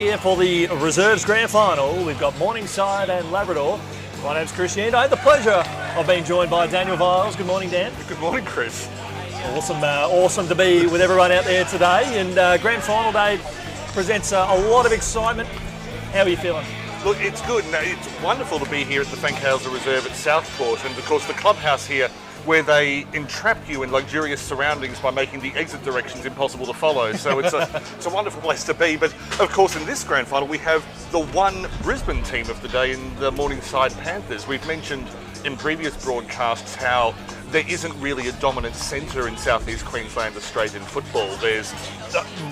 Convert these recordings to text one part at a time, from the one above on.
Here for the Reserves Grand Final, we've got Morningside and Labrador. My name's Chris Yand. I had the pleasure of being joined by Daniel Viles. Good morning, Dan. Good morning, Chris. Awesome to be with everyone out there today. And Grand Final day presents a lot of excitement. How are you feeling? Look, it's good. It's wonderful to be here at the Fankhauser Reserve at Southport, and of course the clubhouse here, where they entrap you in luxurious surroundings by making the exit directions impossible to follow. So it's a wonderful place to be. But of course, in this grand final, we have the one Brisbane team of the day in the Morningside Panthers. We've mentioned in previous broadcasts how there isn't really a dominant centre in southeast Queensland Australian football. There's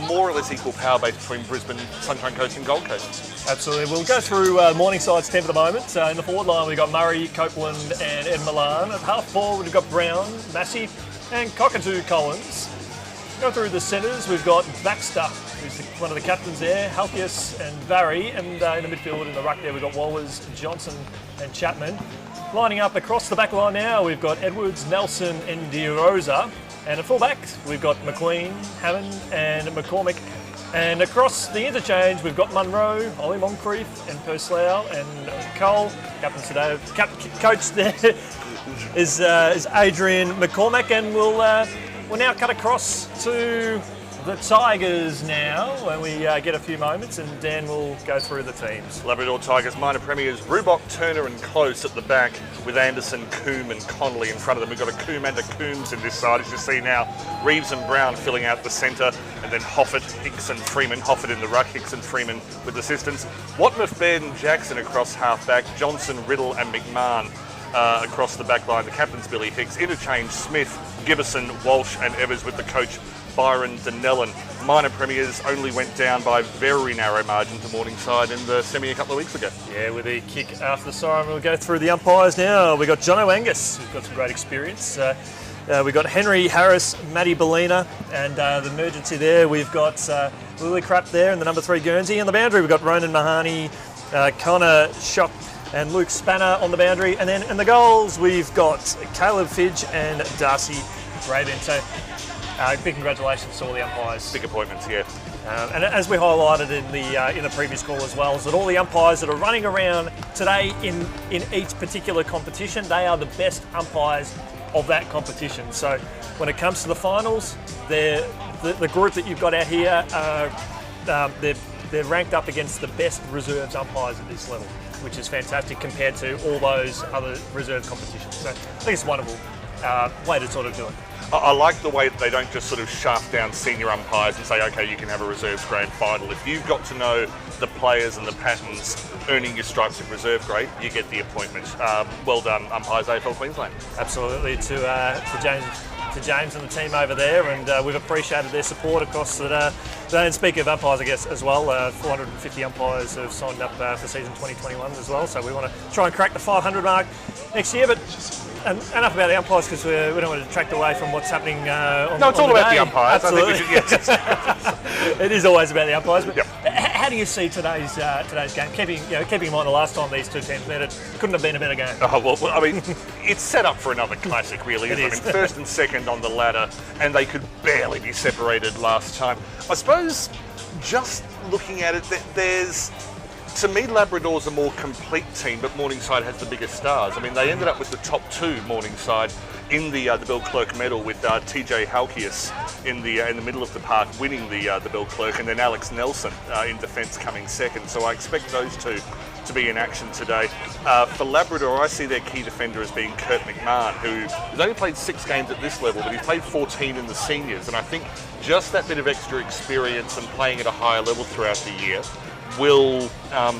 more or less equal power base between Brisbane, Sunshine Coast and Gold Coast. Absolutely. We'll go through Morningside's team at the moment. In the forward line, we've got Murray, Copeland and Ed Milan. At half forward, we've got Brown, Massey and Cockatoo Collins. Go through the centres, we've got Baxter, who's one of the captains there, Halkias and Barry. And in the midfield, in the ruck there, we've got Walwers, Johnson and Chapman. Lining up across the back line now, we've got Edwards, Nelson and De Rosa. And at full-back, we've got McQueen, Hammond and McCormick. And across the interchange, we've got Munro, Ollie Moncrief and Purslao and Cole. Captain today, coach there is Adrian McCormack. And we'll now cut across to the Tigers now, when we get a few moments, and Dan will go through the teams. Labrador Tigers minor premiers, Rubok, Turner and Close at the back, with Anderson, Coombe and Connolly in front of them. We've got a Coombe and a Coombs in this side, as you see now. Reeves and Brown filling out the centre, and then Hoffett, Hicks and Freeman. Hoffett in the ruck, Hicks and Freeman with assistance. Watmouth, Baird and Jackson across half-back, Johnson, Riddle and McMahon across the back line. The captain's Billy Hicks. Interchange, Smith, Gibbison, Walsh and Evers with the coach Byron Denellen. Minor premiers only went down by very narrow margin to Morningside in the semi a couple of weeks ago. Yeah, with the kick after the siren, we'll go through the umpires now. We've got Jono Angus, who's got some great experience. We've got Henry Harris, Matty Bellina, and the emergency there. We've got Lily Crap there in the number 3 Guernsey. On the boundary, we've got Ronan Mahoney, Connor Shock, and Luke Spanner on the boundary. And then in the goals, we've got Caleb Fidge and Darcy Rabin. So big congratulations to all the umpires. Big appointments, yeah. And as we highlighted in the previous call as well, is that all the umpires that are running around today in each particular competition, they are the best umpires of that competition. So when it comes to the finals, the group that you've got out here, they're ranked up against the best reserves umpires at this level, which is fantastic compared to all those other reserve competitions. So I think it's a wonderful way to sort of do it. I like the way that they don't just sort of shaft down senior umpires and say, okay, you can have a reserves grand final. If you've got to know the players and the patterns earning your stripes at reserve grade, you get the appointment. Well done, umpires, AFL Queensland. Absolutely, to James and the team over there, and we've appreciated their support across the day. And speaking of umpires, I guess, as well, 450 umpires have signed up for season 2021 as well, so we want to try and crack the 500 mark next year. But enough about the umpires, because we don't want to detract away from what's happening on No, it's all about the umpires. Absolutely. I think we should, It is always about the umpires. But yep. How do you see today's game? Keeping in mind the last time these two teams met, it couldn't have been a better game. Oh, well, I mean, it's set up for another classic, really, isn't it? I mean, first and second on the ladder, and they could barely be separated last time. I suppose, just looking at it, there's... To me, Labrador's a more complete team, but Morningside has the biggest stars. I mean, they ended up with the top 2, Morningside, in the Bill Clerk medal, with TJ Halkias in the middle of the park winning the Bill Clerk, and then Alex Nelson in defence coming second. So I expect those two to be in action today. For Labrador, I see their key defender as being Kurt McMahon, who has only played 6 games at this level, but he's played 14 in the seniors. And I think just that bit of extra experience and playing at a higher level throughout the year will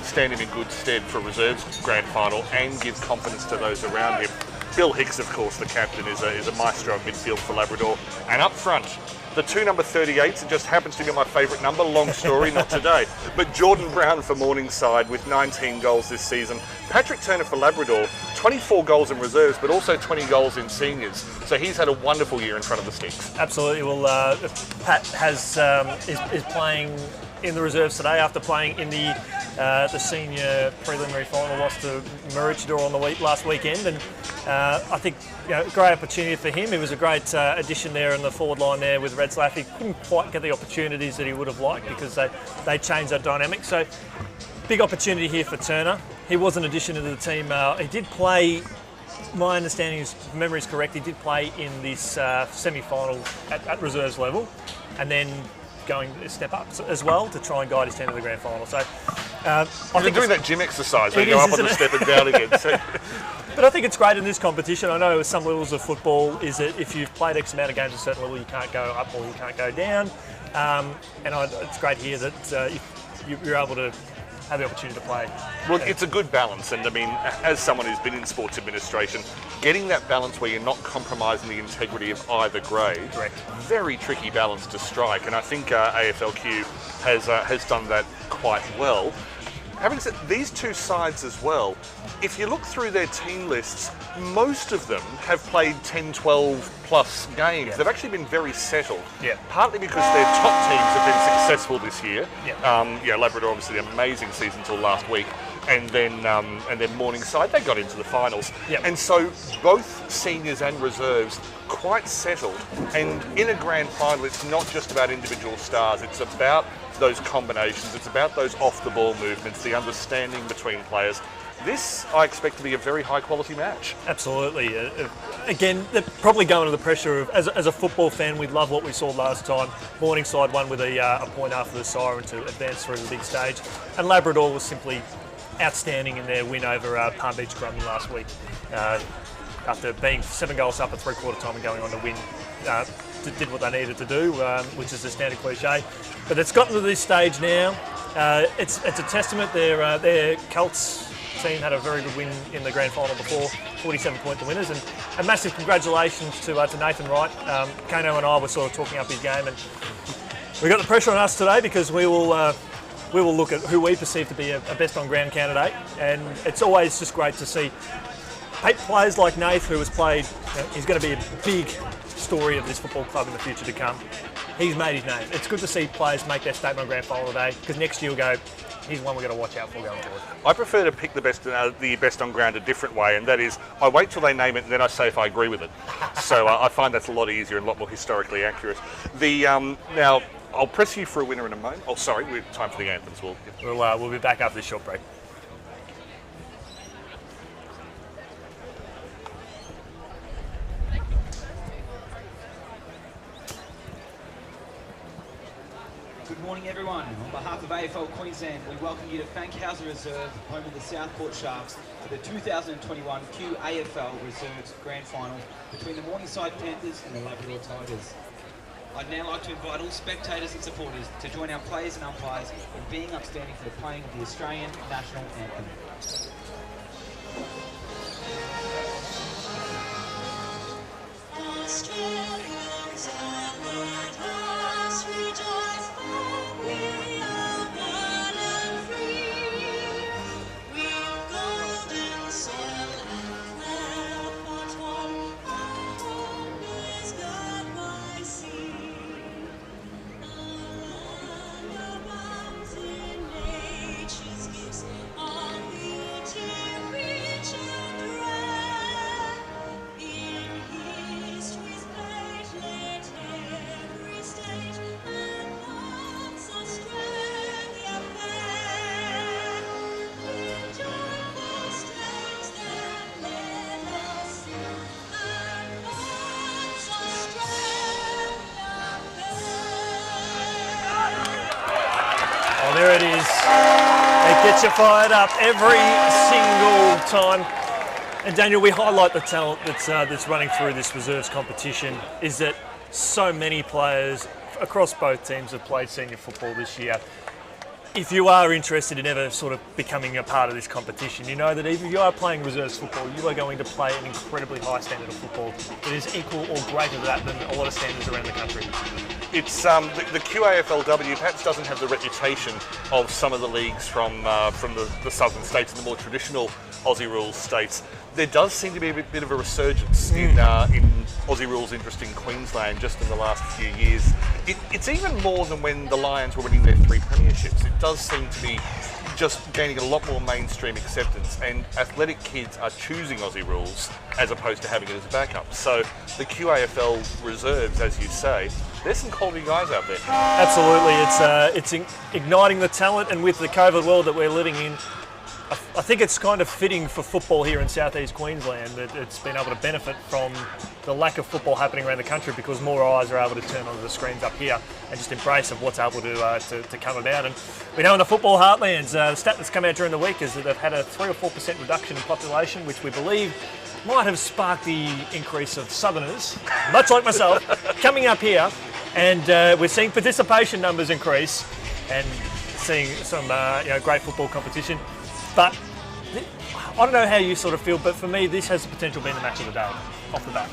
stand him in good stead for Reserves Grand Final and give confidence to those around him. Bill Hicks, of course, the captain, is a maestro of midfield for Labrador. And up front, the 2 number 38s, it just happens to be my favourite number, long story, not today. But Jordan Brown for Morningside with 19 goals this season. Patrick Turner for Labrador, 24 goals in reserves, but also 20 goals in seniors. So he's had a wonderful year in front of the sticks. Absolutely. Well, Pat is playing in the reserves today after playing in the the senior preliminary final loss to Maroochydore on the last weekend, and I think great opportunity for him. He was a great addition there in the forward line there with Redslaff. He couldn't quite get the opportunities that he would have liked because they changed that dynamic. So big opportunity here for Turner. He was an addition to the team. He did play. My understanding is, if memory is correct, he did play in this semi-final at reserves level, and then going a step up as well to try and guide his team to the grand final. So I think doing that gym exercise where you go up on the step and down again. So. But I think it's great in this competition. I know with some levels of football is that if you've played X amount of games at a certain level, you can't go up or you can't go down. It's great here that you're able to have the opportunity to play. Well, it's a good balance, and I mean, as someone who's been in sports administration, getting that balance where you're not compromising the integrity of either grade, correct. Very tricky balance to strike, and I think AFLQ has done that quite well. Having said these two sides as well, if you look through their team lists, most of them have played 10, 12 plus games. Yeah. They've actually been very settled. Yeah. Partly because their top teams have been successful this year. Yeah. Labrador obviously an amazing season until last week, and then Morningside, they got into the finals. Yeah. And so both seniors and reserves quite settled. And in a grand final, it's not just about individual stars. It's about those combinations. It's about those off-the-ball movements, the understanding between players. This, I expect to be a very high-quality match. Absolutely. Again, they're probably going to the pressure of, as a football fan, we love what we saw last time. Morningside won with a point after the siren to advance through the big stage. And Labrador was simply outstanding in their win over Palm Beach Grumman last week. After being 7 goals up at three-quarter time and going on to win, did what they needed to do, which is the standard cliche. But it's gotten to this stage now. It's a testament. Their Celts team had a very good win in the grand final before, 47-point the winners, and a massive congratulations to Nathan Wright. Kano and I were sort of talking up his game, and we got the pressure on us today because we will look at who we perceive to be a best on ground candidate, and it's always just great to see players like Nath, who has played. He's going to be a big story of this football club in the future to come. He's made his name. It's good to see players make their statement on grand final today, because next year we'll go, he's one we've got to watch out for going forward. I prefer to pick the best on ground a different way, and that is I wait till they name it and then I say if I agree with it. So I find that's a lot easier and a lot more historically accurate. Now, I'll press you for a winner in a moment. Oh, sorry, we're time for the anthems. We'll be back after this short break. Good morning, everyone. On behalf of AFL Queensland, we welcome you to Fankhauser Reserve, home of the Southport Sharks, for the 2021 QAFL Reserves Grand Final between the Morningside Panthers and the Labrador Tigers. I'd now like to invite all spectators and supporters to join our players and umpires in being upstanding for the playing of the Australian National Anthem. Australians all at last rejoice, we are one and free. We've golden soil and cloud fought one, our home is God by sea. A land of mountain nature's gifts, all beauty rich and rare. In history's page let every stage and marks Australia fair. With joyful strains then let us sing, and marks Australia fair. Oh, there it is. It gets you fired up every single time. And Daniel, we highlight the talent that's running through this reserves competition. Is that so many players across both teams have played senior football this year. If you are interested in ever sort of becoming a part of this competition, you know that even if you are playing reserves football, you are going to play an incredibly high standard of football that is equal or greater to that than a lot of standards around the country. It's the QAFLW perhaps doesn't have the reputation of some of the leagues from the southern states and the more traditional Aussie rules states. There does seem to be a bit of a resurgence in Aussie rules interest in Queensland just in the last few years. It's even more than when the Lions were winning their 3 premierships. It does seem to be just gaining a lot more mainstream acceptance, and athletic kids are choosing Aussie rules as opposed to having it as a backup. So the QAFL Reserves, as you say, there's some quality guys out there. Absolutely, it's igniting the talent, and with the COVID world that we're living in, I think it's kind of fitting for football here in southeast Queensland that it's been able to benefit from the lack of football happening around the country, because more eyes are able to turn onto the screens up here and just embrace of what's able to come about. And we know in the football heartlands, the stat that's come out during the week is that they've had a 3 or 4% reduction in population, which we believe might have sparked the increase of southerners, much like myself, coming up here. And we're seeing participation numbers increase and seeing some great football competition. But I don't know how you sort of feel, but for me, this has the potential being the match of the day, off the bat.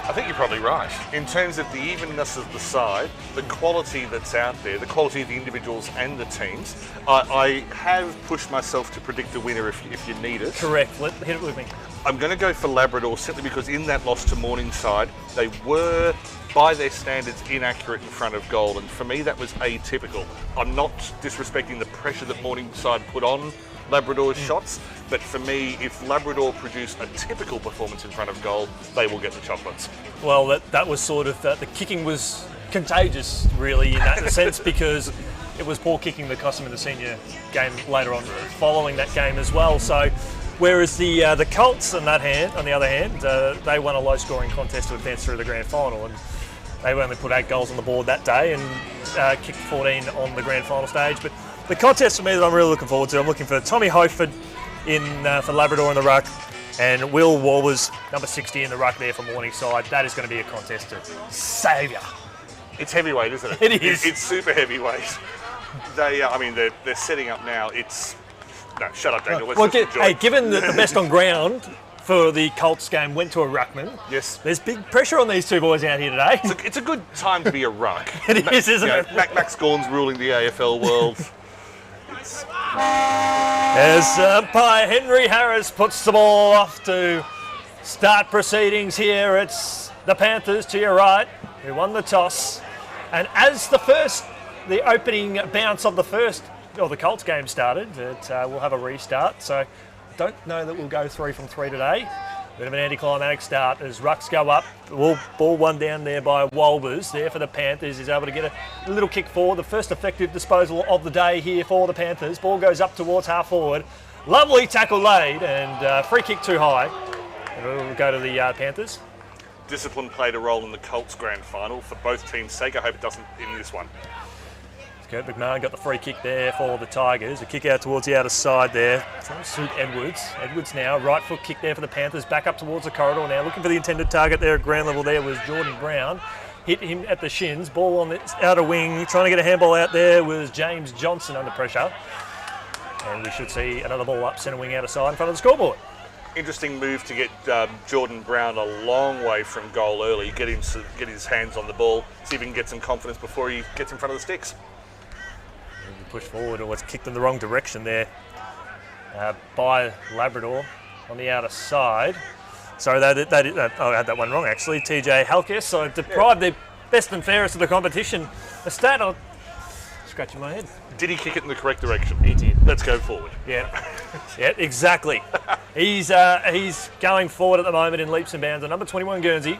I think you're probably right. In terms of the evenness of the side, the quality that's out there, the quality of the individuals and the teams, I have pushed myself to predict a winner if you need it. Correct. Hit it with me. I'm going to go for Labrador simply because in that loss to Morningside, they were, by their standards, inaccurate in front of goal. And for me, that was atypical. I'm not disrespecting the pressure that Morningside put on Labrador's shots, but for me, if Labrador produce a typical performance in front of goal, they will get the chocolates. Well, that was sort of, the kicking was contagious, really, in that sense, because it was poor kicking that cost them in the senior game later on, following that game as well. So, whereas the Colts, on the other hand, they won a low-scoring contest to advance through the grand final, and they only put 8 goals on the board that day and kicked 14 on the grand final stage. But the contest for me that I'm really looking forward to, I'm looking for Tommy Hoeford for Labrador in the ruck, and Will Walbers, number 60 in the ruck there for Morningside. That is going to be a contest to saviour. It's heavyweight, isn't it? It is. It's super heavyweight. They're setting up now. No, shut up, Daniel. Let's enjoy. Hey, given that the best on ground for the Colts game went to a ruckman, yes, there's big pressure on these two boys out here today. It's a good time to be a ruck. It is, isn't it? Max Gawn's ruling the AFL world. As umpire Henry Harris puts the ball off to start proceedings here, it's the Panthers to your right who won the toss. And as the opening bounce of the Colts game started, we'll have a restart. So I don't know that we'll go 3 from 3 today. Bit of an anticlimactic start as rucks go up. Ball one down there by Walbers there for the Panthers. He's able to get a little kick forward. The first effective disposal of the day here for the Panthers. Ball goes up towards half forward. Lovely tackle laid and free kick too high. And it'll go to the Panthers. Discipline played a role in the Colts grand final for both teams' sake. I hope it doesn't in this one. Kurt McMahon got the free kick there for the Tigers. A kick out towards the outer side there. Trying to suit Edwards. Edwards now, right foot kick there for the Panthers. Back up towards the corridor now. Looking for the intended target there at ground level there was Jordan Brown. Hit him at the shins. Ball on the outer wing. Trying to get a handball out there was James Johnson under pressure. And we should see another ball up centre wing outer side in front of the scoreboard. Interesting move to get Jordan Brown a long way from goal early. Get his hands on the ball. See if he can get some confidence before he gets in front of the sticks. Push forward, or was kicked in the wrong direction there by Labrador on the outer side. Sorry, I had that one wrong actually. TJ Halkis, so deprived the best and fairest of the competition. A stat, I'm scratching my head. Did he kick it in the correct direction? He did. Let's go forward. Yeah, yeah, exactly. He's going forward at the moment in leaps and bounds. The number 21 Guernsey.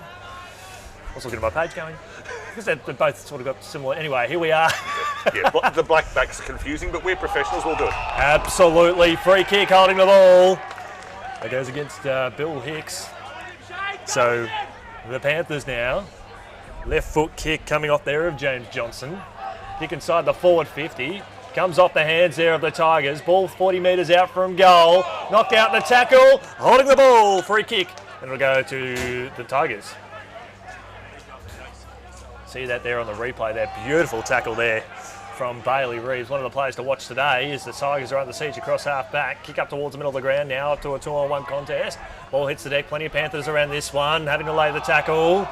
Also looking at my page going. Because they both sort of got similar. Anyway, here we are. Yeah, the black backs are confusing, but we're professionals, we'll do it. Absolutely. Free kick holding the ball. That goes against Bill Hicks. So the Panthers now. Left foot kick coming off there of James Johnson. Kick inside the forward 50. Comes off the hands there of the Tigers. Ball 40 metres out from goal. Knocked out the tackle. Holding the ball. Free kick. And it'll go to the Tigers. See that there on the replay, that beautiful tackle there from Bailey Reeves. One of the players to watch today is the Tigers are under siege across half back. Kick up towards the middle of the ground now, up to a 2-on-1 contest. Ball hits the deck, plenty of Panthers around this one, having to lay the tackle.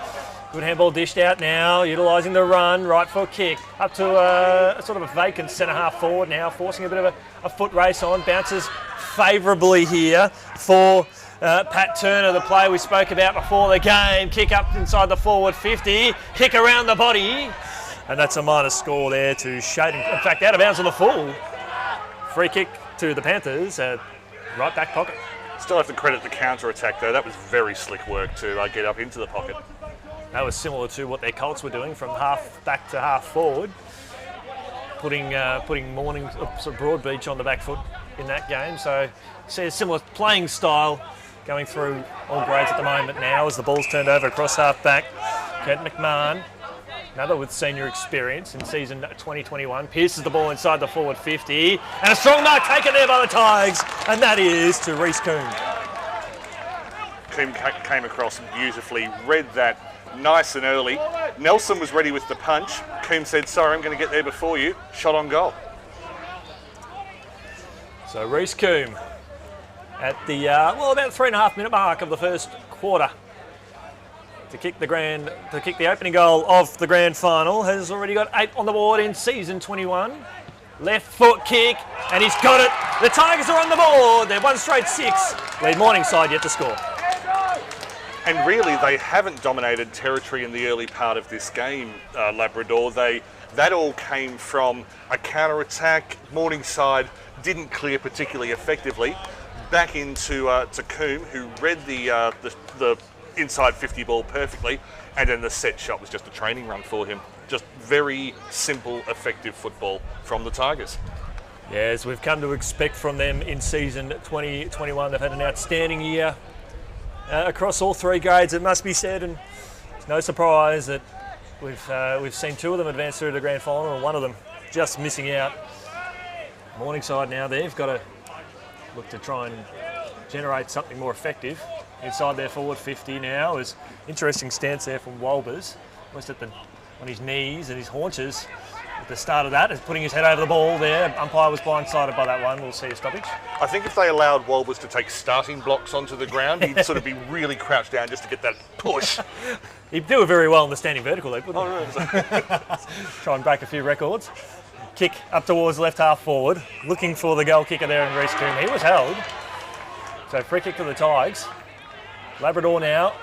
Good handball dished out now, utilising the run, right foot kick. Up to a sort of a vacant centre half forward now, forcing a bit of a foot race on. Bounces favourably here for Pat Turner, the player we spoke about before the game. Kick up inside the forward 50. Kick around the body And that's a minus score there to Shaden. In fact, out of bounds on the full. Free kick to the Panthers at right back pocket. Still have to credit the counter-attack, though. That was very slick work to get up into the pocket. That was similar to what their Colts were doing from half back to half forward, putting Broadbeach on the back foot in that game. So see a similar playing style going through all grades at the moment now as the ball's turned over across half back. Kurt McMahon, another with senior experience in season 2021, pierces the ball inside the forward 50, and a strong mark taken there by the Tigers, and that is to Reece Coombe. Coombe came across beautifully, read that nice and early. Nelson was ready with the punch. Coombe said, sorry, I'm going to get there before you. Shot on goal. So Reece Coombe at the, about 3.5 minute mark of the first quarter to kick the opening goal of the grand final, has already got 8 on the board in season 21. Left foot kick, and he's got it. The Tigers are on the board. They're 1 straight 6. Lead Morningside yet to score. And really, they haven't dominated territory in the early part of this game, Labrador. That all came from a counter-attack. Morningside didn't clear particularly effectively. Back into to Coombe, who read the inside 50 ball perfectly, and then the set shot was just a training run for him. Just very simple, effective football from the Tigers. Yeah, as we've come to expect from them in season 2021, they've had an outstanding year across all 3 grades, it must be said, and it's no surprise that we've seen 2 of them advance through to the grand final, and 1 of them just missing out. Morningside now, they've got to look to try and generate something more effective inside their forward 50 now. Is interesting stance there from Walbers, almost on his knees and his haunches at the start of that, is putting his head over the ball there. Umpire was blindsided by that one. We'll see a stoppage. I think if they allowed Walbers to take starting blocks onto the ground, he'd sort of be really crouched down just to get that push. He'd do it very well in the standing vertical leap, wouldn't he? Try and break a few records. Kick up towards left half forward, looking for the goal kicker there in Reece Coombe. He was held. So free kick to the Tigers. Labrador now,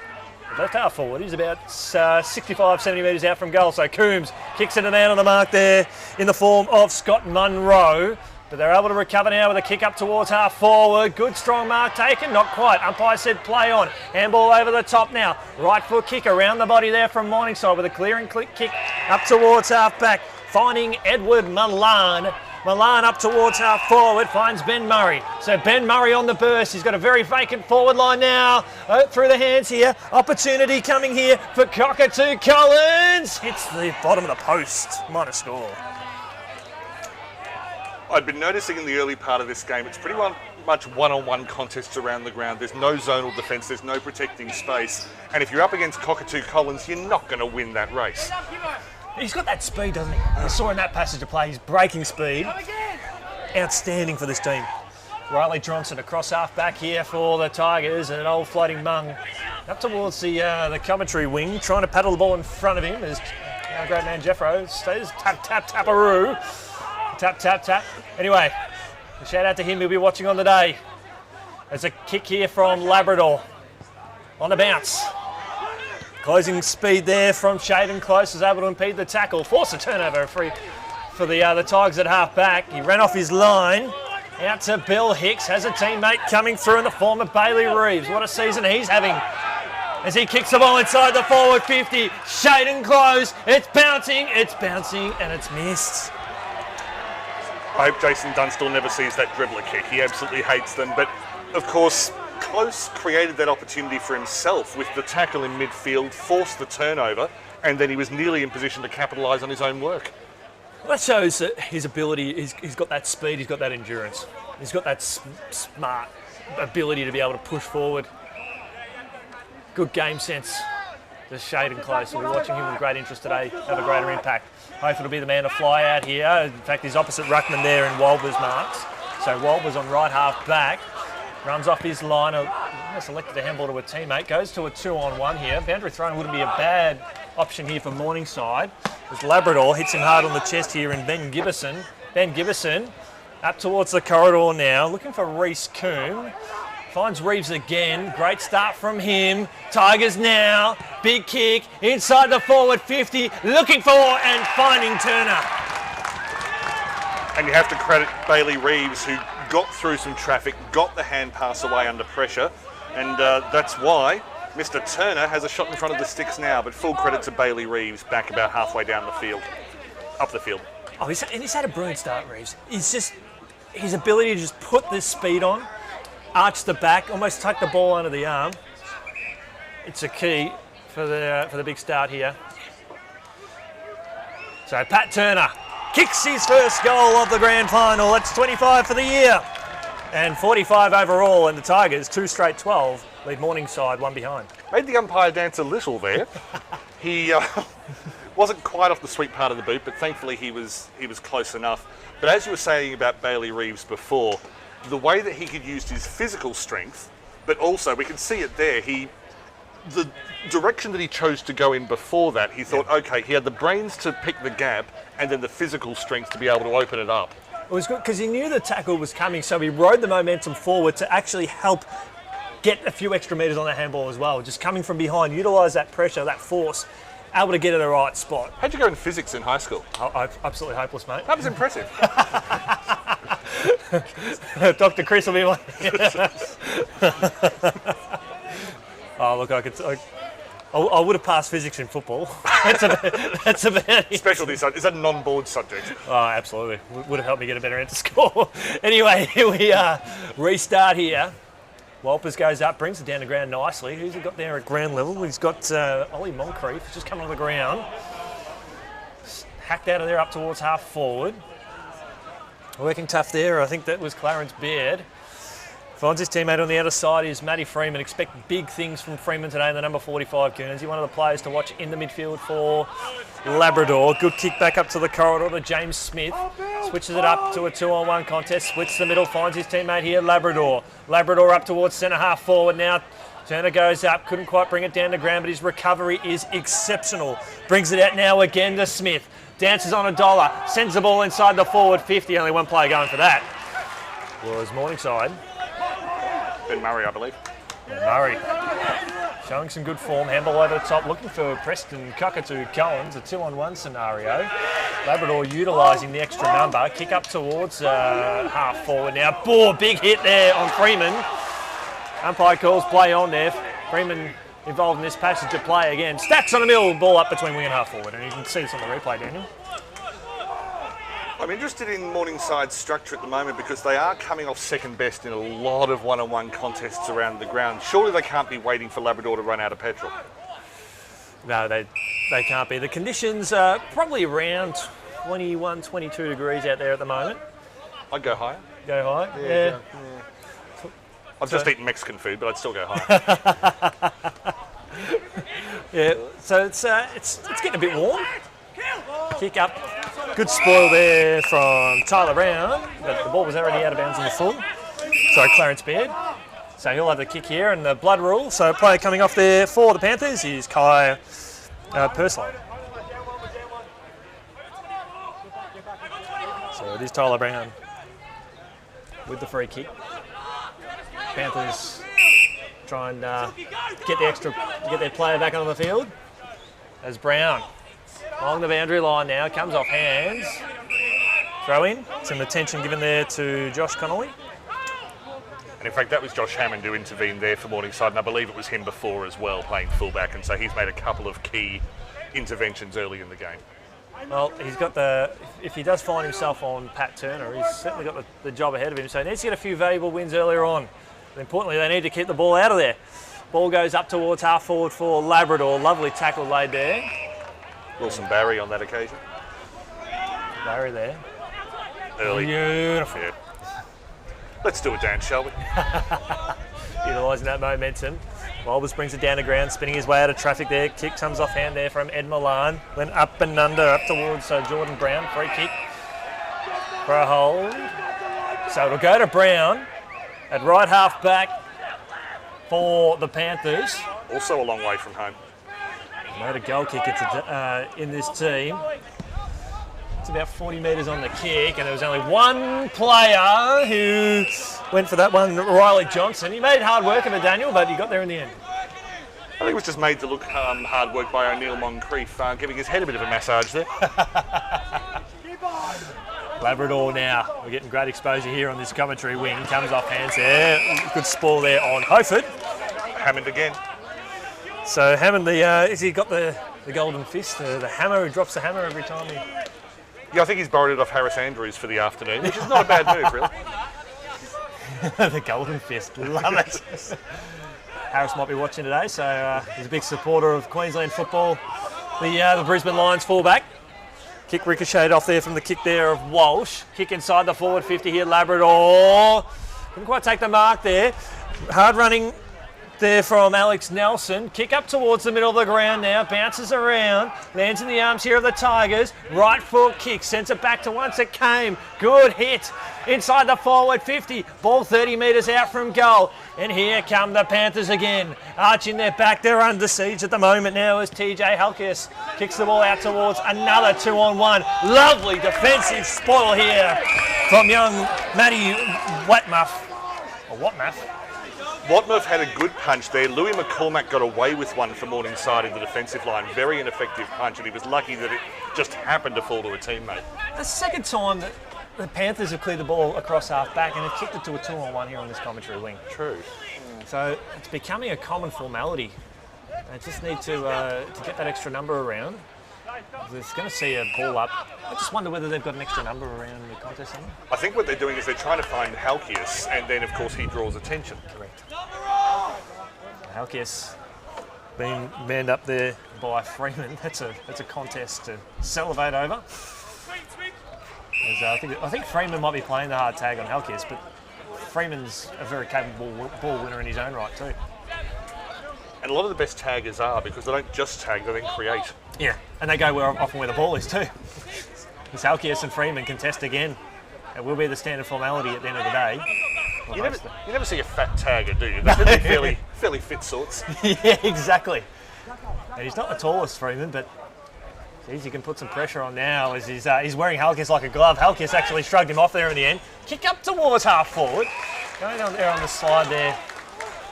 left half forward. He's about 65, 70 metres out from goal. So Coombs kicks it down on the mark there in the form of Scott Munro. But they're able to recover now with a kick up towards half forward. Good strong mark taken, not quite. Umpire said play on. Handball over the top now. Right foot kick around the body there from Morningside with a clearing kick up towards half back. Finding Edward Milan. Milan up towards half forward, finds Ben Murray. So Ben Murray on the burst. He's got a very vacant forward line now. Through the hands here. Opportunity coming here for Cockatoo Collins. Hits the bottom of the post. Minus score. I'd been noticing in the early part of this game, it's pretty much one-on-one contests around the ground. There's no zonal defence, there's no protecting space. And if you're up against Cockatoo Collins, you're not going to win that race. He's got that speed, doesn't he? I saw in that passage of play, his breaking speed. Outstanding for this team. Riley Johnson across half back here for the Tigers, and an old floating mung up towards the commentary wing, trying to paddle the ball in front of him as our great man Jeffro stays tap-tap-tap-a-roo. Tap-tap-tap. Anyway, a shout out to him, he'll be watching on the day. There's a kick here from Labrador on the bounce. Closing speed there from Shaden Close, is able to impede the tackle. Force a turnover free for the Tigers at half back. He ran off his line. Out to Bill Hicks. Has a teammate coming through in the form of Bailey Reeves. What a season he's having as he kicks the ball inside the forward 50. Shaden Close. It's bouncing, and it's missed. I hope Jason Dunstall never sees that dribbler kick. He absolutely hates them. But, of course, Close created that opportunity for himself with the tackle in midfield, forced the turnover, and then he was nearly in position to capitalise on his own work. Well, that shows that his ability, he's got that speed, he's got that endurance. He's got that smart ability to be able to push forward. Good game sense. Just Shaden Close. We'll be watching him with great interest today, have a greater impact. Hopefully he'll be the man to fly out here. In fact, he's opposite Ruckman there in Walbers' marks. So Walbers on right half back. Runs off his line, selected a handball to a teammate, goes to a 2-on-1 here. Boundary throwing wouldn't be a bad option here for Morningside. As Labrador hits him hard on the chest here in Ben Gibbison. Ben Gibbison up towards the corridor now, looking for Reece Coombe. Finds Reeves again. Great start from him. Tigers now. Big kick inside the forward 50. Looking for and finding Turner. And you have to credit Bailey Reeves, who got through some traffic, got the hand pass away under pressure, and that's why Mr. Turner has a shot in front of the sticks now. But full credit to Bailey Reeves, back about halfway down the field, up the field. Oh, he's had a brilliant start, Reeves. He's just his ability to just put this speed on, arch the back, almost tuck the ball under the arm. It's a key for the big start here. So Pat Turner kicks his first goal of the grand final. That's 25 for the year and 45 overall. And the Tigers, 2 straight 12, lead Morningside 1 behind. Made the umpire dance a little there. He wasn't quite off the sweet part of the boot, but thankfully he was close enough. But as you were saying about Bailey Reeves before, the way that he could use his physical strength, but also we can see it there. The direction that he chose to go in before that, he thought, okay, he had the brains to pick the gap and then the physical strength to be able to open it up. It was good because he knew the tackle was coming, so he rode the momentum forward to actually help get a few extra metres on the handball as well. Just coming from behind, utilise that pressure, that force, able to get at the right spot. How'd you go in physics in high school? Absolutely hopeless, mate. That was impressive. Dr. Chris will be like... Oh, look, I would have passed physics in football. That's about it. Specialty subject. Is that a non-board subject? Oh, absolutely. Would have helped me get a better answer score. Anyway, here we are. Restart here. Walpers goes up, brings it down to ground nicely. Who's he got there at ground level? He's got Ollie Moncrief just coming on the ground. Hacked out of there up towards half forward. Working tough there. I think that was Clarence Baird. Finds his teammate on the outer side is Matty Freeman. Expect big things from Freeman today in the number 45 Guernsey. One of the players to watch in the midfield for Labrador. Good kick back up to the corridor to James Smith. Switches it up to a 2-on-1 contest. Splits the middle, finds his teammate here, Labrador. Labrador up towards centre half forward now. Turner goes up, couldn't quite bring it down to ground, but his recovery is exceptional. Brings it out now again to Smith. Dances on a dollar, sends the ball inside the forward 50. Only one player going for that was Morningside. Ben Murray, I believe. Murray showing some good form. Handball over the top, looking for Preston Cockatoo Collins, a 2-on-1 scenario. Labrador utilising the extra number. Kick up towards half forward now. Big hit there on Freeman. Umpire calls play on there. Freeman involved in this passage of play again. Stacks on the middle, ball up between wing and half forward. And you can see this on the replay, Daniel. I'm interested in Morningside's structure at the moment because they are coming off second best in a lot of one-on-one contests around the ground. Surely they can't be waiting for Labrador to run out of petrol. No, they can't be. The conditions are probably around 21, 22 degrees out there at the moment. I'd go higher. Go high? Yeah. I've just eaten Mexican food, but I'd still go higher. Yeah, so it's getting a bit warm. Kick up. Good spoil there from Tyler Brown, but the ball was already out of bounds in the full. So Clarence Baird. So he'll have the kick here and the blood rule. So a player coming off there for the Panthers is Kai Perslow. So it is Tyler Brown with the free kick. Panthers try and get their player back on the field. As Brown along the boundary line now, comes off hands. Throw in. Some attention given there to Josh Connolly. And in fact, that was Josh Hammond who intervened there for Morningside, and I believe it was him before as well, playing fullback, and so he's made a couple of key interventions early in the game. Well, he's got if he does find himself on Pat Turner, he's certainly got the job ahead of him, so he needs to get a few valuable wins earlier on. But importantly, they need to keep the ball out of there. Ball goes up towards half forward for Labrador. Lovely tackle laid there. Wilson Barry on that occasion. Barry there. Early. Beautiful. Yeah. Let's do a dance, shall we? Utilising that momentum. Walbers brings it down to ground, spinning his way out of traffic there. Kick comes off hand there from Ed Milan. Went up and under, up towards Jordan Brown. Free kick for a hold. So it'll go to Brown at right half back for the Panthers. Also a long way from home. Not a goal kick in this team. It's about 40 metres on the kick, and there was only one player who went for that one, Riley Johnson. He made hard work of it, Daniel, but he got there in the end. I think it was just made to look hard work by O'Neill Moncrief, giving his head a bit of a massage there. Labrador now. We're getting great exposure here on this commentary wing. Comes off hands there. Good spoil there on Hoeford. Hammond again. So Hammond, has he got the golden fist, the hammer? He drops the hammer every time he... Yeah, I think he's borrowed it off Harris Andrews for the afternoon, which is not a bad move, really. The golden fist, love it. Harris might be watching today, so he's a big supporter of Queensland football. The Brisbane Lions fullback. Kick ricocheted off there from the kick there of Walsh. Kick inside the forward 50 here, Labrador. Couldn't quite take the mark there. Hard running there from Alex Nelson. Kick up towards the middle of the ground now. Bounces around. Lands in the arms here of the Tigers. Right foot kick. Sends it back to once it came. Good hit. Inside the forward 50. Ball 30 metres out from goal. And here come the Panthers again. Arching their back. They're under siege at the moment now as TJ Halkias kicks the ball out towards another 2-on-1. Lovely defensive spoil here from young Matty Watmuff. Or Watmuff. Watmuff had a good punch there. Louis McCormack got away with one from Morningside in the defensive line. Very ineffective punch, and he was lucky that it just happened to fall to a teammate. The second time that the Panthers have cleared the ball across half-back and have kicked it to a 2-on-1 here on this commentary wing. True. So it's becoming a common formality. They just need to get that extra number around. It's going to see a ball up. I just wonder whether they've got an extra number around the contest somewhere. I think what they're doing is they're trying to find Halkias, and then, of course, he draws attention. Correct. Halkias being manned up there by Freeman. That's a contest to salivate over. I think Freeman might be playing the hard tag on Halkias, but Freeman's a very capable ball winner in his own right too. And a lot of the best taggers are, because they don't just tag, they then create. Yeah, and they go often where the ball is too. Because Halkias and Freeman contest again. It will be the standard formality at the end of the day. You never see a fat tagger, do you? They're fairly fit sorts. Yeah, exactly. And he's not the tallest, Freeman, but geez, he can put some pressure on now as he's wearing Halkias like a glove. Halkias actually shrugged him off there in the end. Kick up towards half forward. Going on there on the slide there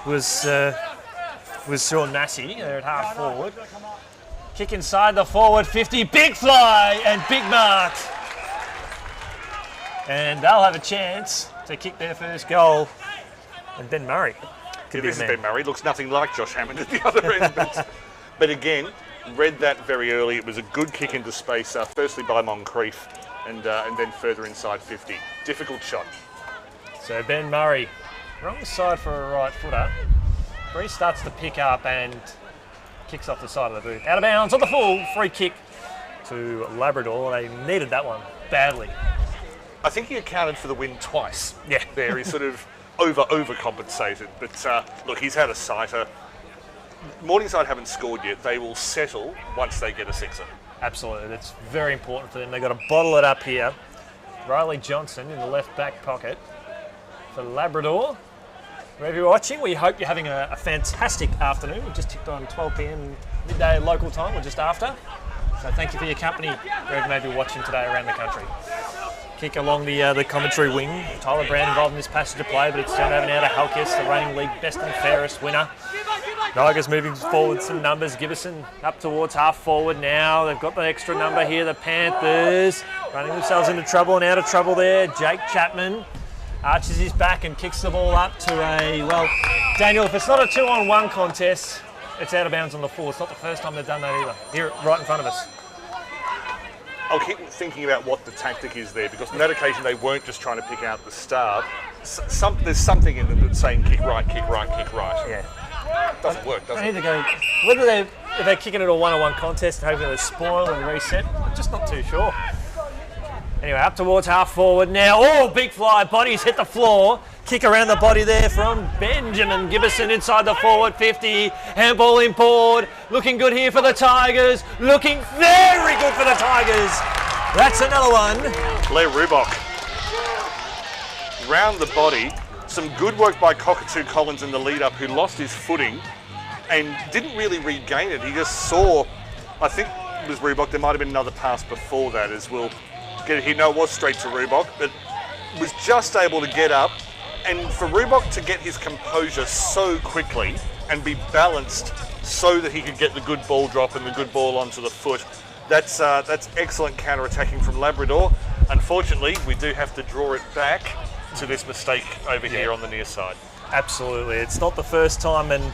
was Sean Massey there at half forward. Kick inside the forward 50. Big fly and big mark. And they'll have a chance to kick their first goal. And Ben Murray. This is Ben Murray. Looks nothing like Josh Hammond at the other end. But again, read that very early. It was a good kick into space, firstly by Moncrief and then further inside 50. Difficult shot. So Ben Murray, wrong side for a right footer. Bree starts to pick up and kicks off the side of the boot. Out of bounds on the full, free kick to Labrador. They needed that one badly. I think he accounted for the win twice. Yeah. There, he sort of overcompensated. But look, he's had a sighter. Morningside haven't scored yet. They will settle once they get a sixer. Absolutely, that's very important for them. They've got to bottle it up here. Riley Johnson in the left back pocket for Labrador. Wherever you're watching, we hope you're having a fantastic afternoon. We've just ticked on 12 p.m. midday local time, or just after. So thank you for your company, wherever you may be watching today around the country. Kick along the commentary wing. Tyler Brown involved in this passage of play, but it's turned over now to Halkias, the reigning league best and fairest winner. Tigers moving forward some numbers. Gibbison up towards half forward now. They've got the extra number here, the Panthers. Running themselves into trouble and out of trouble there. Jake Chapman arches his back and kicks the ball up to Daniel, if it's not a 2-on-1 contest, it's out of bounds on the full. It's not the first time they've done that either. Here, right in front of us. I'll keep thinking about what the tactic is there, because on that occasion they weren't just trying to pick out the star. There's something in them that's saying kick right, kick right, kick right. Yeah. Doesn't work, does They it? need to go, whether if they're kicking it a 1-on-1 contest, hoping they spoil and reset, I'm just not too sure. Anyway, up towards half forward now. Oh, big fly, bodies hit the floor. Kick around the body there from Benjamin Gibbison inside the forward 50. Handball in board. Looking good here for the Tigers. Looking very good for the Tigers. That's another one. Blair Rubok. Round the body. Some good work by Cockatoo Collins in the lead up, who lost his footing and didn't really regain it. He just saw, I think it was Rubok. There might have been another pass before that as well. Get it here. No, it was straight to Rubok, but was just able to get up And for Rubok to get his composure so quickly and be balanced so that he could get the good ball drop and the good ball onto the foot, that's excellent counter-attacking from Labrador. Unfortunately, we do have to draw it back to this mistake over here on the near side. Absolutely. It's not the first time, and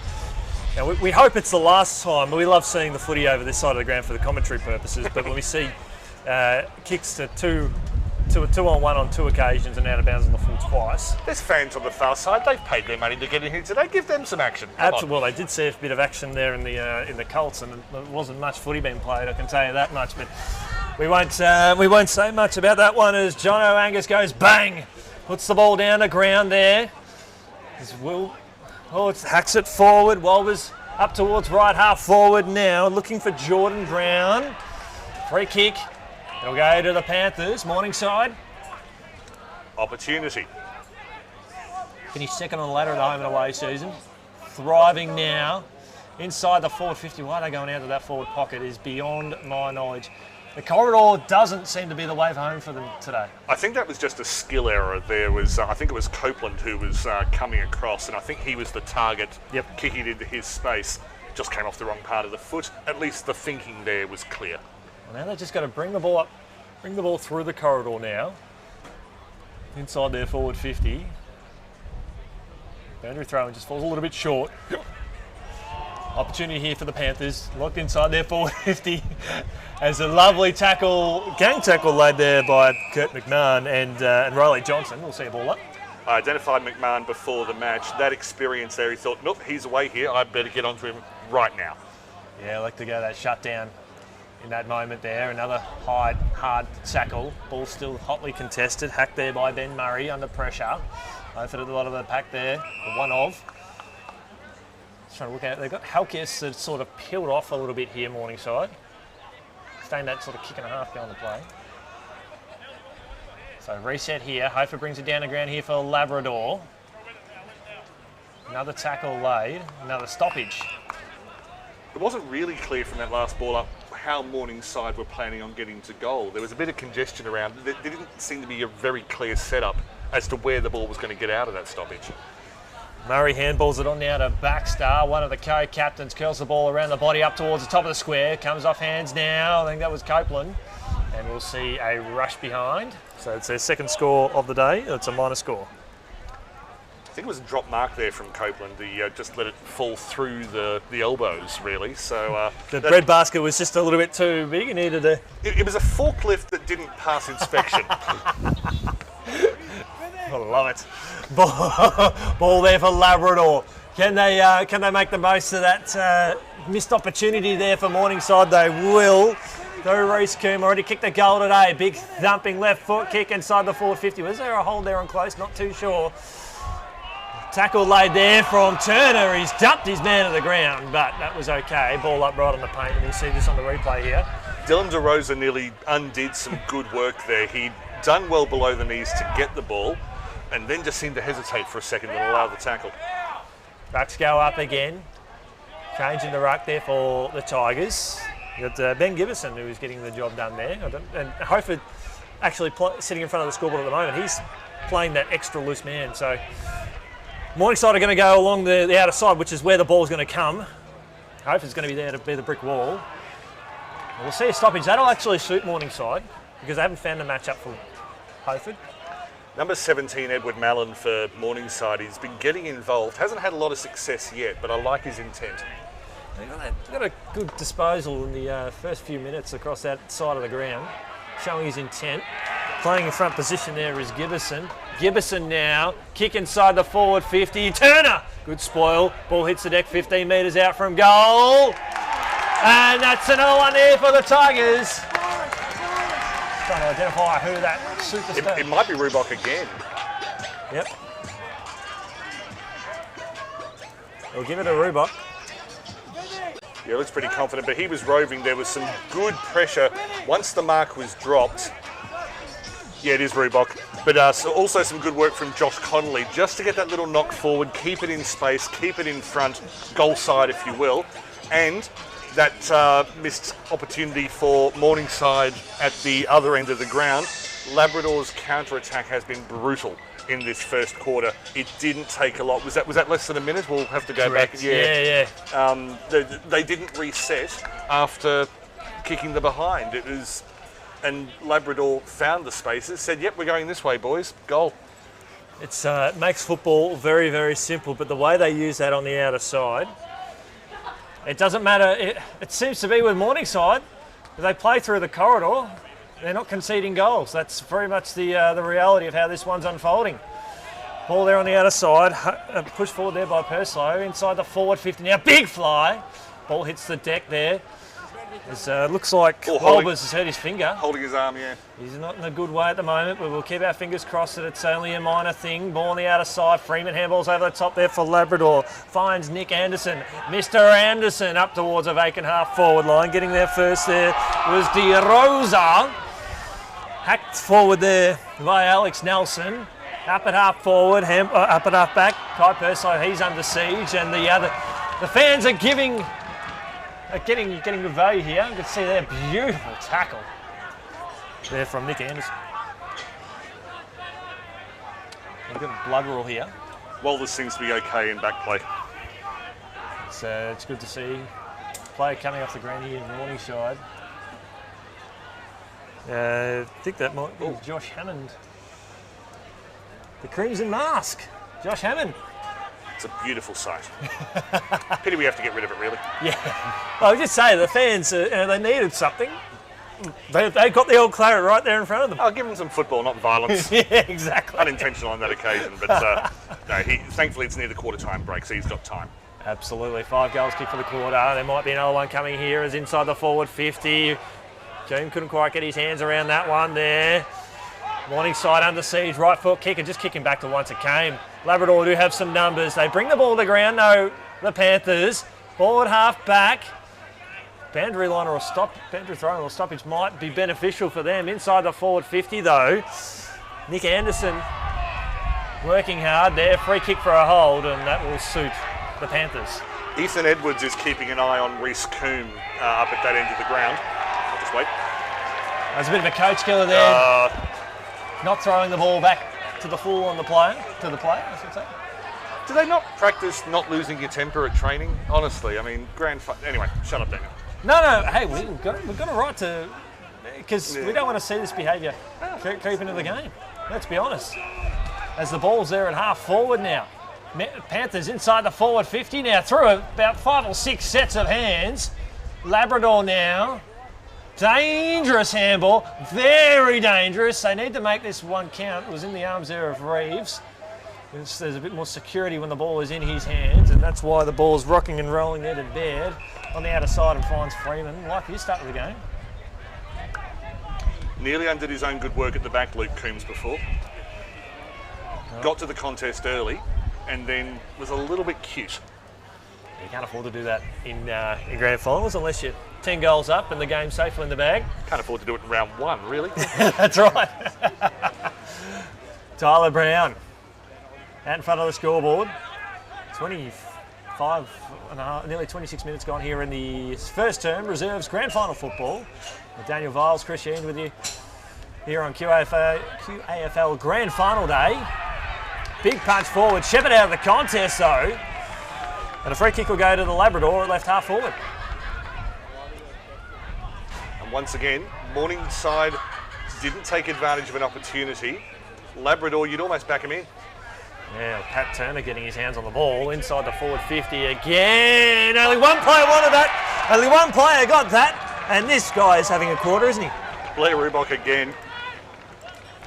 we hope it's the last time. We love seeing the footy over this side of the ground for the commentary purposes, but when we see kicks to a 2-on-1 on 2 occasions and out of bounds on the full twice. There's fans on the far side. They've paid their money to get in here today. Give them some action. Absolutely. Well, they did see a bit of action there in the Colts, and there wasn't much footy being played. I can tell you that much. But we won't say much about that one as Jono Angus goes bang, puts the ball down the ground there. As Will, it hacks it forward. Walbers up towards right half forward now, looking for Jordan Brown. Free kick. It'll go to the Panthers, Morningside. Opportunity. Finished second on the ladder of the home and away season. Thriving now inside the forward 50. Why they're going out of that forward pocket is beyond my knowledge. The corridor doesn't seem to be the way home for them today. I think that was just a skill error. There was, I think it was Copeland who was coming across, and I think he was the target, kicking it into his space. Just came off the wrong part of the foot. At least the thinking there was clear. Well, now they've just got to bring the ball up, bring the ball through the corridor now. Inside their forward 50. Boundary throw and just falls a little bit short. Opportunity here for the Panthers. Locked inside their forward 50. As a lovely tackle, gang tackle laid there by Kurt McMahon and Riley Johnson. We'll see a ball up. I identified McMahon before the match. That experience there, he thought, nope, he's away here. I better get onto him right now. Yeah, I like to go that shutdown. In that moment there, another hard tackle. Ball still hotly contested. Hacked there by Ben Murray under pressure. Over to the lot of the pack there. One of. Just trying to look at it. They've got Halkis that sort of peeled off a little bit here, Morningside. Staying that sort of kick and a half going to play. So reset here. Hofer brings it down the ground here for Labrador. Another tackle laid. Another stoppage. It wasn't really clear from that last ball up how Morningside were planning on getting to goal. There was a bit of congestion around. There didn't seem to be a very clear setup as to where the ball was going to get out of that stoppage. Murray handballs it on now to Baxter. One of the co-captains curls the ball around the body up towards the top of the square. Comes off hands now. I think that was Copeland. And we'll see a rush behind. So it's their second score of the day. It's a minor score. I think it was a drop mark there from Copeland. He just let it fall through the elbows, really. So the bread basket was just a little bit too big. He needed a... It was a forklift that didn't pass inspection. I love it. Ball there for Labrador. Can they make the most of that missed opportunity there for Morningside? They will. Go Reese Coombe already kicked the goal today. Big thumping left foot kick inside the forward 50. Was there a hold there on close? Not too sure. Tackle laid there from Turner. He's dumped his man to the ground, but that was okay. Ball up right on the paint, and we'll see this on the replay here. Dylan DeRosa nearly undid some good work there. He'd done well below the knees to get the ball, and then just seemed to hesitate for a second and allow the tackle. Rucks go up again. Changing the ruck there for the Tigers. You've got Ben Gibbison who is getting the job done there. And Hofer actually sitting in front of the scoreboard at the moment. He's playing that extra loose man. So Morningside are going to go along the outer side, which is where the ball's going to come. Hofer's going to be there to be the brick wall. And we'll see a stoppage. That'll actually suit Morningside because they haven't found a match up for Hofer. Number 17, Edward Mallon for Morningside. He's been getting involved. Hasn't had a lot of success yet, but I like his intent. He's got a good disposal in the first few minutes across that side of the ground, showing his intent. Playing in front position there is Gibbison. Gibbison now, kick inside the forward 50. Turner, good spoil. Ball hits the deck 15 metres out from goal. And that's another one there for the Tigers. Trying to identify who that superstar. It might be Rubok again. Yep. We'll give it a Rubok. Yeah, looks pretty confident, but he was roving. There was some good pressure once the mark was dropped. Yeah, it is Rubok. But also some good work from Josh Connolly just to get that little knock forward, keep it in space, keep it in front, goal side if you will. And that missed opportunity for Morningside at the other end of the ground. Labrador's counter-attack has been brutal. in this first quarter. It didn't take a lot. Was that less than a minute? We'll have to go Correct. back. Yeah. They didn't reset after kicking the behind. And Labrador found the spaces, said, yep, we're going this way, boys. Goal. It makes football very, very simple, but the way they use that on the outer side, it doesn't matter. It seems to be with Morningside, if they play through the corridor, they're not conceding goals. That's very much the reality of how this one's unfolding. Ball there on the outer side, pushed forward there by Perslow, inside the forward 50 now, big fly. Ball hits the deck there. It looks like Walbers has hurt his finger. Holding his arm, yeah. He's not in a good way at the moment, but we'll keep our fingers crossed that it's only a minor thing. Ball on the outer side. Freeman handballs over the top there for Labrador. Finds Nick Anderson. Mr. Anderson up towards a vacant half forward line. Getting there first there was De Rosa. Hacked forward there by Alex Nelson. Up at half forward, up at half back. Kai Perslow, he's under siege, and the fans are getting good value here. You can see there, beautiful tackle there from Nick Anderson. We've got a blood rule here. Walters seems to be okay in back play. It's good to see. Player coming off the ground here in Morningside. I think that might be Josh Hammond. The Crimson Mask. Josh Hammond. It's a beautiful sight. Pity we have to get rid of it, really. Yeah. Well, I would just say the fans, they needed something. They got the old claret right there in front of them. I'll give them some football, not violence. Yeah, exactly. Unintentional on that occasion, but no, thankfully it's near the quarter-time break, so he's got time. Absolutely. 5 goals kicked for the quarter. There might be another one coming here as inside the forward 50. Joan couldn't quite get his hands around that one there. Morningside under siege, right foot kick, and just kicking back to once it came. Labrador do have some numbers. They bring the ball to ground, though, the Panthers. Forward half back. Boundary line or boundary throw or stoppage might be beneficial for them. Inside the forward 50, though. Nick Anderson working hard there. Free kick for a hold, and that will suit the Panthers. Ethan Edwards is keeping an eye on Reece Coombe up at that end of the ground. I'll just wait. There's a bit of a coach killer there. Not throwing the ball back to the full on the player, I should say. Do they not practice not losing your temper at training? Honestly, I mean, anyway, shut up, Daniel. No. Hey, we've got a right to, because we don't want to see this behaviour creep into the game. Let's be honest. As the ball's there at half forward now. Panthers inside the forward 50 now, through about 5 or 6 sets of hands. Labrador now. Dangerous handball, very dangerous. They need to make this one count. It was in the arms there of Reeves. There's a bit more security when the ball is in his hands, and that's why the ball's rocking and rolling there to Baird on the outer side and finds Freeman. Like his start of the game. Nearly undid his own good work at the back, Luke Coombs, before. Got to the contest early, and then was a little bit cute. You can't afford to do that in grand finals unless you're 10 goals up and the game's safely in the bag. Can't afford to do it in round 1, really. That's right. Tyler Brown out in front of the scoreboard. 25 and a half, nearly 26 minutes gone here in the first term Reserves Grand Final football. With Daniel Viles, Chris Sheen with you here on QAFL Grand Final Day. Big punch forward. Shepherd out of the contest though. And a free kick will go to the Labrador at left half forward. And once again, Morningside didn't take advantage of an opportunity. Labrador, you'd almost back him in. Yeah, Pat Turner getting his hands on the ball inside the forward 50 again. Only one player wanted that. Only one player got that. And this guy is having a quarter, isn't he? Blair Rubok again.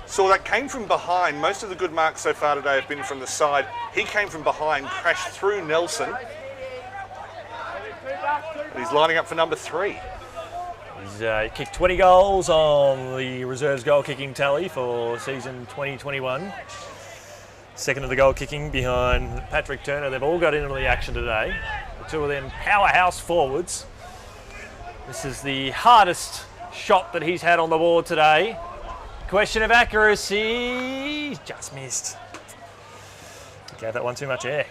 So that came from behind. Most of the good marks so far today have been from the side. He came from behind, crashed through Nelson. And he's lining up for number 3. He's kicked 20 goals on the Reserves goal kicking tally for season 2021. Second of the goal kicking behind Patrick Turner. They've all got into the action today. The two of them powerhouse forwards. This is the hardest shot that he's had on the board today. Question of accuracy, just missed. Gave that one too much air.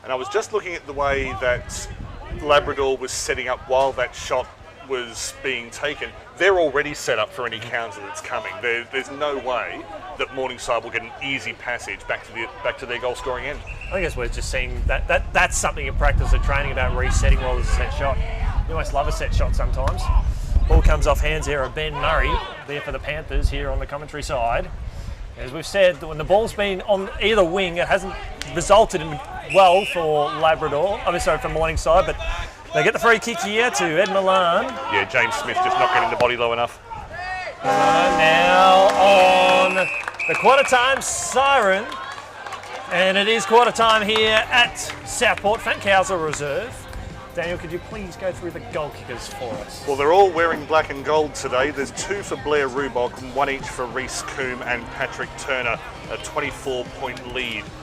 And I was just looking at the way that Labrador was setting up while that shot was being taken, they're already set up for any counter that's coming. There's no way that Morningside will get an easy passage back to their goal scoring end. I guess we're just seeing that's something in practice and training about resetting while there's a set shot. You almost love a set shot sometimes. Ball comes off hands here of Ben Murray, there for the Panthers here on the commentary side. As we've said, when the ball's been on either wing, it hasn't resulted in well for Labrador, for Morningside, but they get the free kick here to Ed Milan. Yeah, James Smith just not getting the body low enough. Now on the quarter time siren, and it is quarter time here at Southport, QAFL Reserve. Daniel, could you please go through the goal kickers for us? Well, they're all wearing black and gold today. There's 2 for Blair Rubok and 1 each for Reece Coombe and Patrick Turner. A 24-point lead